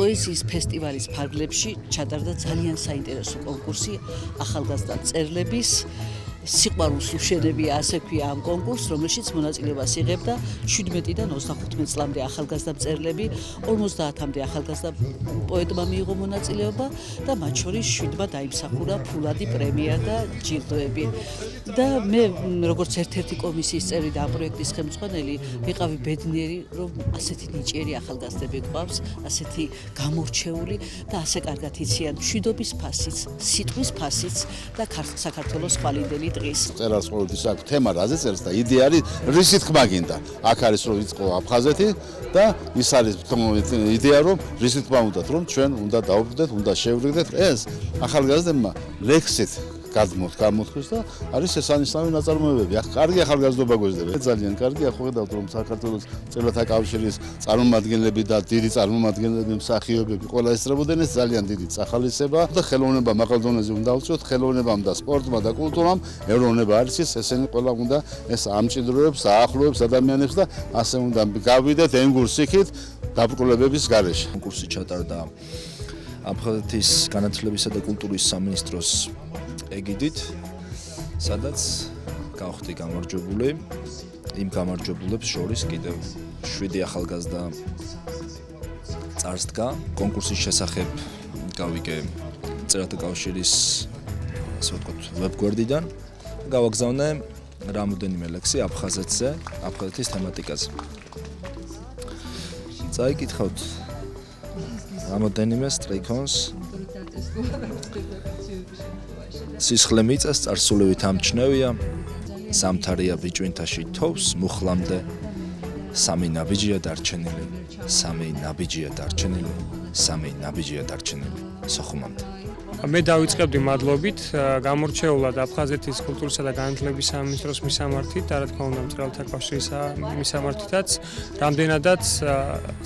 პოეზიის ფესტივალის ფარგლებში ჩატარდა ძალიან საინტერესო კონკურსი ახალგაზრდა მწერლების სიყვარულს უშენებია, ასე ქვია ამ კონკურსს, რომელშიც მონაწილეობას იღებდა 17-დან 35 წლამდე ახალგაზრდა მწერლები, 50-მდე ახალგაზრდა პოეტმა მიიღო მონაწილეობა და მათ შორის 7-მა დაიმსახურა ფულადი პრემია და ჯილდოები. და მე როგორც ერთ-ერთი კომისიის წევრი და ამ პროექტის ხელმძღვანელი ვიყავი ბედნიერი, რომ ასეთი ნიჭიერი ახალგაზრდები გვყავს, ასეთი გამორჩეული და ასე კარგად იციან მშვიდობის ფასიც, სიტყვის ფასიც და საქართველოს ხვალინდელი დღის. წერას ყოველთვის აქვს თემა, რაზე წერს და იდეა არის რისი თქმა გინდა. აქ არის რომ იწყო აფხაზეთი და ის არის იდეა რომ რისი თქმა უნდათ რომ ჩვენ უნდა დავუბრუნდეთ, უნდა შევრიგდეთ ეს ახალგაზრდებმა ლექსით გამოთქვეს და არის შესანიშნავი ნაწარმოებები. აქ კარგი ახალგაზრდობა გვეძდება. ძალიან კარგია, ხო ხედავთ რომ საქართველოს მწერალთა კავშირის წარმომადგენლები და დიდი წარმომადგენლები, მსახიობები ყველა ესწრებოდნენ, ეს ძალიან დიდი წახალისება და ხელოვნება მაღალ დონეზე უნდა ავწიოთ, ხელოვნებამ და სპორტმა და კულტურამ ევროვნება არის ის, ესენი ყველა უნდა ეს ამჭიდროებს, აახლოებს ადამიანებს და ასე უნდა გავიდეთ ენგურს იქით დაბრკოლებების გარეშე. კონკურსი ჩატარდა აფხაზეთის განათლებისა და კულტურის სამინისტროს ეგიდით, სადაც გავხდი გამარჯვებული. იმ გამარჯვებულებს შორის კიდევ 7 ახალგაზრდა წარსდგა. კონკურსის შესახებ გავიგე მწერალთა კავშირის ასე ვთქვათ ვებგვერდიდან. გავაგზავნე რამოდენიმე ლექსი აფხაზეთზე, აფხაზეთის თემატიკაზე. წაიკითხავთ რამოდენიმე სტრიქონს. სისხლე მიწას წარსულივით ამჩნევია, სამთარია ბიჭვინთაში თოვს მუხლამდე, სამი ნაბიჯია დარჩენილი, სამი ნაბიჯია დარჩენილი, სამი ნაბიჯია დარჩენილი სოხუმამდე. მე დავიწყებდი მადლობით გამორჩეულად აფხაზეთის კულტურისა და განათლების სამინისტროს მისამართით და რა თქმა უნდა მწერალთა კავშირის მისამართითაც, რამდენადაც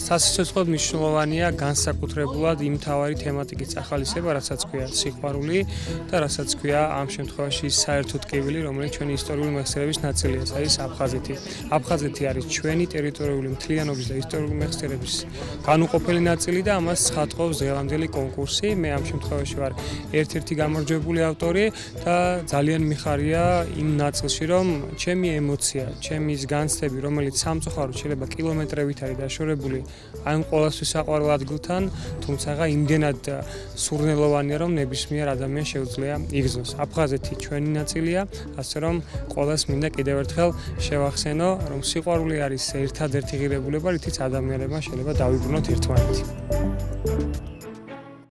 სასიცოცხლოდ მნიშვნელოვანია განსაკუთრებულად იმ მთავარი თემატიკის წახალისება, რასაც ქვია სიყვარული და რასაც ქვია ამ შემთხვევაში საერთო ტკივილი, რომელიც ჩვენი ისტორიული მეხსიერების ნაწილია, ეს არის აფხაზეთი. აფხაზეთი არის ჩვენი ტერიტორიული მთლიანობის და ისტორიული მეხსიერების განუყოფელი ნაწილი და ამას ცხადყოფს დღევანდელი კონკურსი. მე ამ შემთხვევაში ვარ ერთ-ერთი გამარჯვებული ავტორი და ძალიან მიხარია იმ ნაწილში, რომ ჩემი ემოცია, ჩემი განცდები, რომელიც სამწუხაროდ შეიძლება კილომეტრებით არის დაშორებული ამ ყოველთვის საყვარელ ადგილთან, თუმცა იმდენად სურნელოვანია, რომ ნებისმიერ ადამიანს შეუძლია იგრძნოს. აფხაზეთი ჩვენი ნაწილია, ასე რომ ყოველს მინდა კიდევ ერთხელ შევახსენო, რომ სიყვარული არის ერთადერთი ღირებულება, რითიც ადამიანებმა შეიძლება დავიბრუნოთ ერთმანეთი.